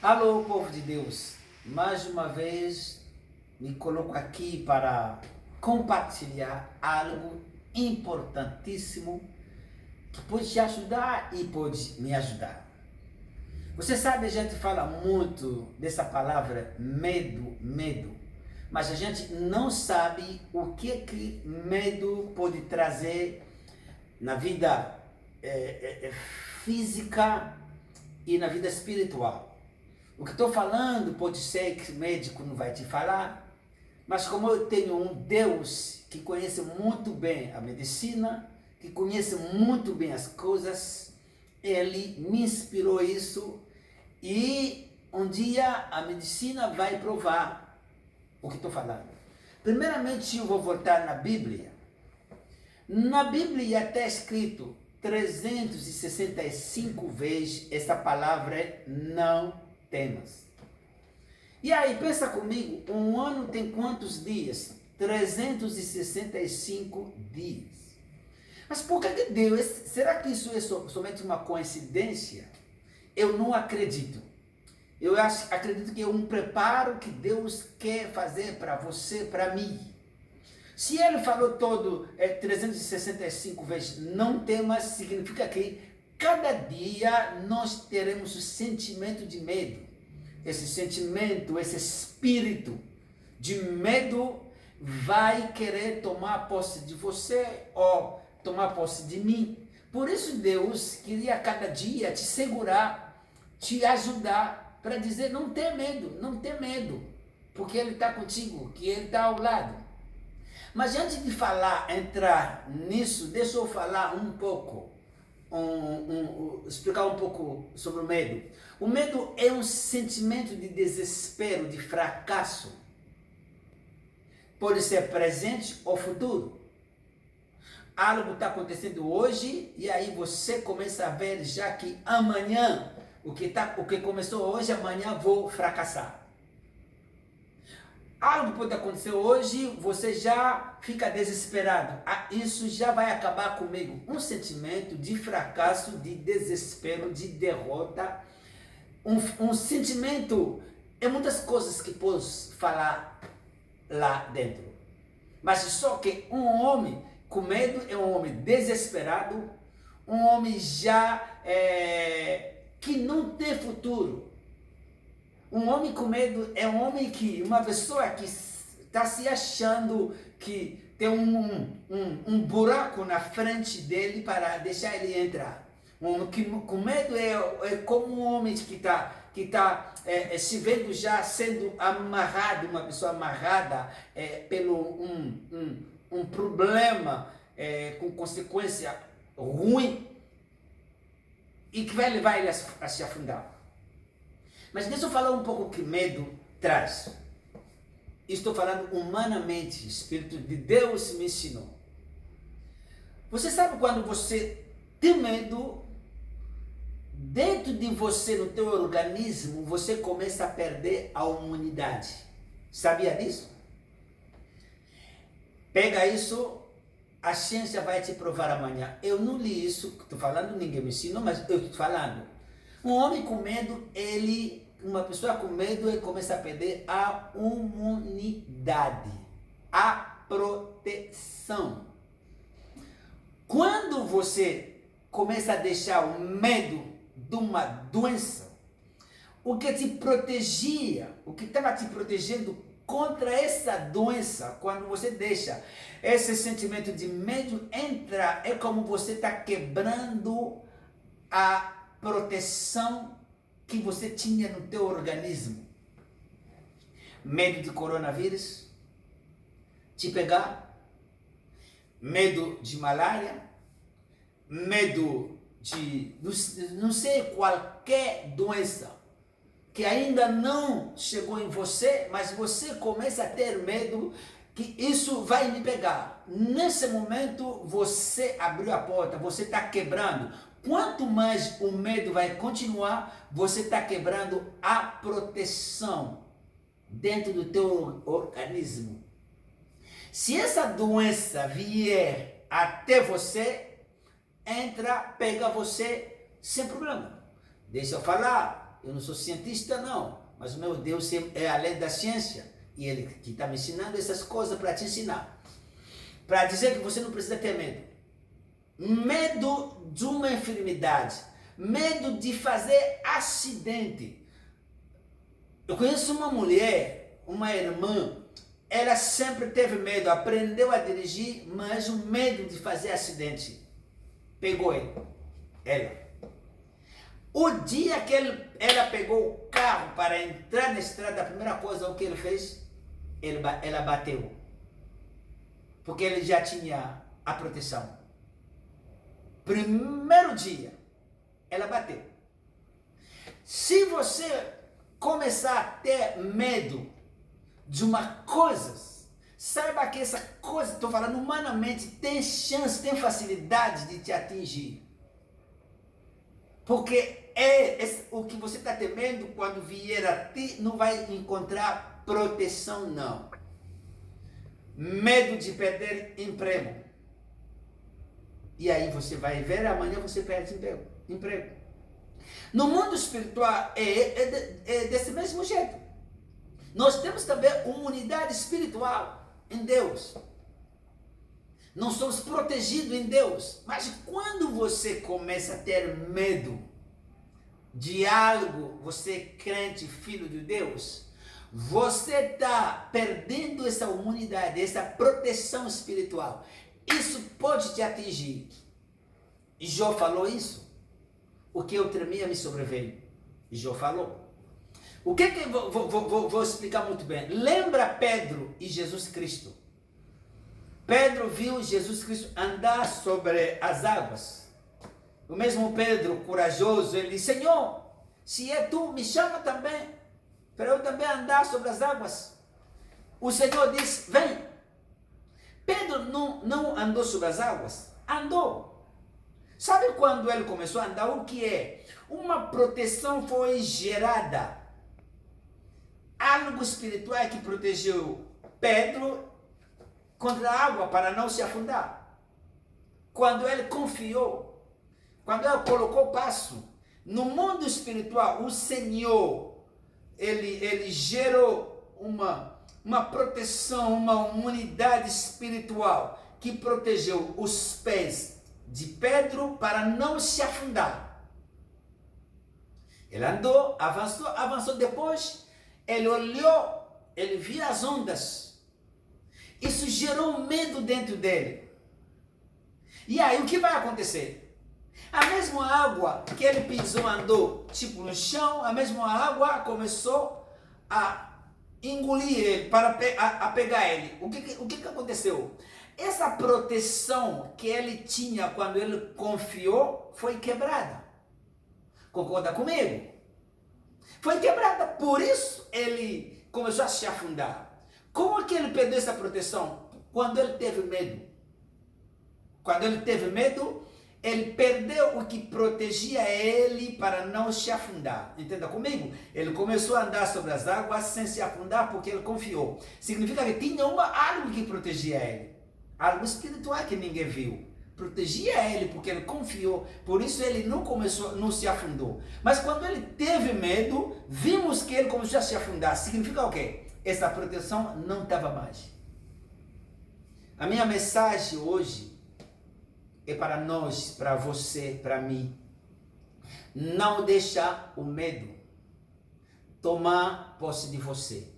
Alô, povo de Deus, mais uma vez me coloco aqui para compartilhar algo importantíssimo que pode te ajudar e pode me ajudar. Você sabe, a gente fala muito dessa palavra medo, mas a gente não sabe o que medo pode trazer na vida física e na vida espiritual. O que estou falando pode ser que o médico não vai te falar, mas como eu tenho um Deus que conhece muito bem a medicina, que conhece muito bem as coisas, ele me inspirou isso e um dia a medicina vai provar o que estou falando. Primeiramente eu vou voltar na Bíblia. Na Bíblia está escrito 365 vezes essa palavra não temas. E aí, pensa comigo, um ano tem quantos dias? 365 dias. Mas por que Deus, será que isso é somente uma coincidência? Eu não acredito. Acredito que é um preparo que Deus quer fazer para você, para mim. Se ele falou 365 vezes não temas, significa que cada dia nós teremos o sentimento de medo. Esse sentimento, esse espírito de medo vai querer tomar posse de você ou tomar posse de mim. Por isso Deus queria cada dia te segurar, te ajudar para dizer não tem medo, porque Ele está contigo, que Ele está ao lado. Mas antes de entrar nisso, deixa eu falar um pouco, explicar um pouco sobre o medo. O medo é um sentimento de desespero, de fracasso. Pode ser presente ou futuro. Algo está acontecendo hoje e aí você começa a ver já que amanhã, o que começou hoje, amanhã vou fracassar. Algo pode acontecer hoje, você já fica desesperado. Isso já vai acabar comigo. Um sentimento de fracasso, de desespero, de derrota. Um sentimento, é muitas coisas que posso falar lá dentro. Mas só que um homem com medo é um homem desesperado, um homem já que não tem futuro. Um homem com medo é um homem uma pessoa que está se achando que tem um buraco na frente dele para deixar ele entrar. Um homem com medo é como um homem que está se vendo já sendo amarrado, uma pessoa amarrada pelo um problema com consequência ruim e que vai levar ele a se afundar. Mas deixa eu falar um pouco o que medo traz. Estou falando humanamente, o Espírito de Deus me ensinou. Você sabe quando você tem medo, dentro de você, no teu organismo, você começa a perder a imunidade. Sabia disso? Pega isso, a ciência vai te provar amanhã. Eu não li isso, estou falando, ninguém me ensinou, mas eu estou falando. Um homem com medo, uma pessoa com medo, ele começa a perder a imunidade, a proteção. Quando você começa a deixar o medo de uma doença, o que te protegia, o que estava te protegendo contra essa doença, quando você deixa esse sentimento de medo entrar, é como você está quebrando a proteção que você tinha no teu organismo. Medo de coronavírus te pegar, medo de malária, medo de não sei, qualquer doença que ainda não chegou em você, mas você começa a ter medo que isso vai me pegar. Nesse momento você abriu a porta, você está quebrando. Quanto mais o medo vai continuar, você está quebrando a proteção dentro do teu organismo. Se essa doença vier até você, entra, pega você sem problema. Deixa eu falar, Eu não sou cientista, não. Mas o meu Deus é além da ciência. E Ele que está me ensinando essas coisas para te ensinar. Para dizer que você não precisa ter medo. Medo de uma enfermidade. Medo de fazer acidente. Eu conheço uma mulher, uma irmã, ela sempre teve medo, aprendeu a dirigir, mas o medo de fazer acidente pegou ela. O dia que ela pegou o carro para entrar na estrada, a primeira coisa que ele fez, ela bateu. Porque ele já tinha a proteção. Primeiro dia, ela bateu. Se você começar a ter medo de uma coisa, saiba que essa coisa, estou falando humanamente, tem chance, tem facilidade de te atingir. Porque o que você está temendo, quando vier a ti, não vai encontrar proteção, não. Medo de perder emprego. E aí você vai ver, amanhã você perde emprego. No mundo espiritual é desse mesmo jeito. Nós temos também uma unidade espiritual em Deus. Nós somos protegidos em Deus. Mas quando você começa a ter medo de algo, você crente, filho de Deus, você está perdendo essa unidade, essa proteção espiritual. Isso pode te atingir. E Jó falou isso. O que eu temia me sobreveio. E Jó falou. O que vou explicar muito bem. Lembra Pedro e Jesus Cristo? Pedro viu Jesus Cristo andar sobre as águas. O mesmo Pedro, corajoso, ele disse: Senhor, se é tu, me chama também, para eu também andar sobre as águas. O Senhor disse: vem. Pedro não andou sobre as águas? Andou. Sabe quando ele começou a andar? O que é? Uma proteção foi gerada. Algo espiritual que protegeu Pedro contra a água para não se afundar. Quando ele confiou, quando ele colocou o passo, no mundo espiritual, o Senhor, ele gerou uma proteção, uma unidade espiritual que protegeu os pés de Pedro para não se afundar. Ele andou, avançou depois, ele olhou, ele viu as ondas. Isso gerou medo dentro dele. E aí o que vai acontecer? A mesma água que ele pisou, andou tipo no chão, a mesma água começou a engolir ele, a pegar ele. O que aconteceu? Essa proteção que ele tinha quando ele confiou foi quebrada. Concorda comigo? Foi quebrada, por isso ele começou a se afundar. Como que ele perdeu essa proteção? Quando ele teve medo. Quando ele teve medo, ele perdeu o que protegia ele para não se afundar. Entenda comigo? Ele começou a andar sobre as águas sem se afundar porque ele confiou. Significa que tinha algo que protegia ele. Algo espiritual que ninguém viu. Protegia ele porque ele confiou. Por isso ele não se afundou. Mas quando ele teve medo, vimos que ele começou a se afundar. Significa o quê? Essa proteção não estava mais. A minha mensagem hoje é para nós, para você, para mim. Não deixar o medo tomar posse de você.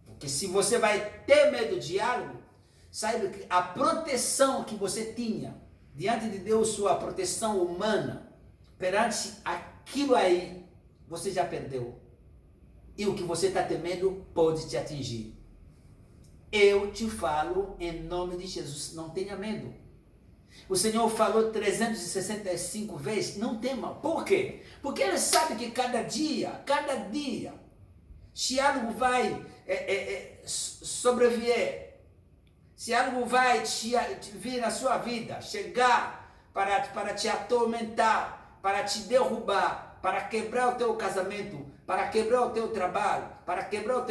Porque se você vai ter medo de algo, saiba que a proteção que você tinha diante de Deus, sua proteção humana, perante aquilo aí, você já perdeu. E o que você está temendo pode te atingir. Eu te falo em nome de Jesus, não tenha medo. O Senhor falou 365 vezes, não tema. Por quê? Porque Ele sabe que cada dia, se algo vai sobreviver, se algo vai vir na sua vida, chegar para te atormentar, para te derrubar, para quebrar o teu casamento, para quebrar o teu trabalho, para quebrar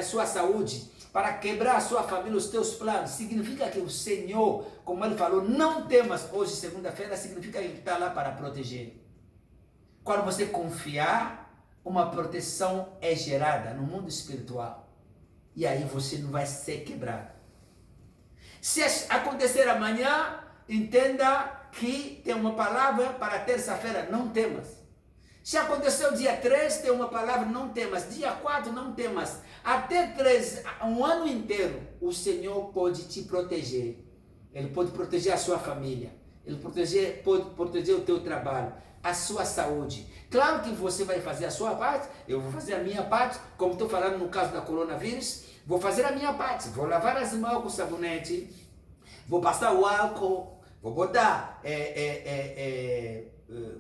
sua saúde, para quebrar a sua família, os teus planos, significa que o Senhor, como Ele falou, não temas, hoje segunda-feira, significa que Ele está lá para proteger. Quando você confiar, uma proteção é gerada no mundo espiritual. E aí você não vai ser quebrado. Se acontecer amanhã, entenda que tem uma palavra para terça-feira, não temas. Se aconteceu dia 3, tem uma palavra, não temas. Dia 4, não temas. Até 3, um ano inteiro, o Senhor pode te proteger. Ele pode proteger a sua família. Ele pode proteger o teu trabalho, a sua saúde. Claro que você vai fazer a sua parte, eu vou fazer a minha parte, como estou falando no caso da coronavírus, vou fazer a minha parte, vou lavar as mãos com sabonete, vou passar o álcool, vou botar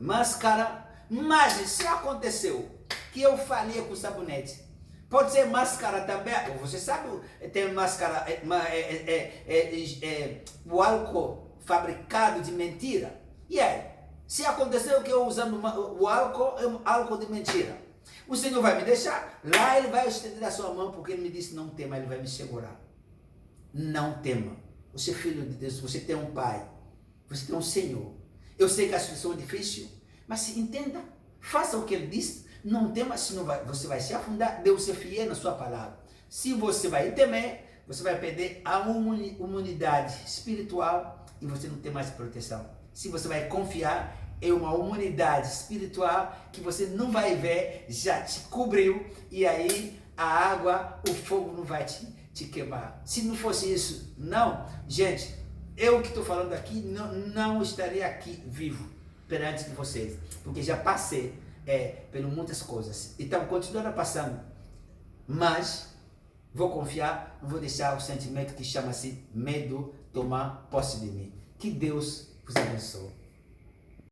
máscara, mas se aconteceu que eu falhei com o sabonete, pode ser máscara também, você sabe, tem máscara, o álcool fabricado de mentira, e aí? Se aconteceu que eu usando o álcool, é um álcool de mentira, o Senhor vai me deixar, lá Ele vai estender a sua mão, porque Ele me disse não tema, Ele vai me segurar. Não tema, você é filho de Deus, você tem um Pai, você tem um Senhor. Eu sei que a situação é difícil, mas entenda, faça o que Ele disse, não tema, senão você vai se afundar, Deus é fiel na sua palavra. Se você vai temer, você vai perder a imunidade espiritual e você não tem mais proteção. Se você vai confiar, é uma imunidade espiritual que você não vai ver, já te cobriu, e aí a água, o fogo não vai te queimar. Se não fosse isso, não. Gente, eu que estou falando aqui, não estaria aqui vivo perante de vocês, porque já passei por muitas coisas. Então, continuando passando, mas vou confiar, não vou deixar o sentimento que chama-se medo tomar posse de mim. Que Deus vos abençoe.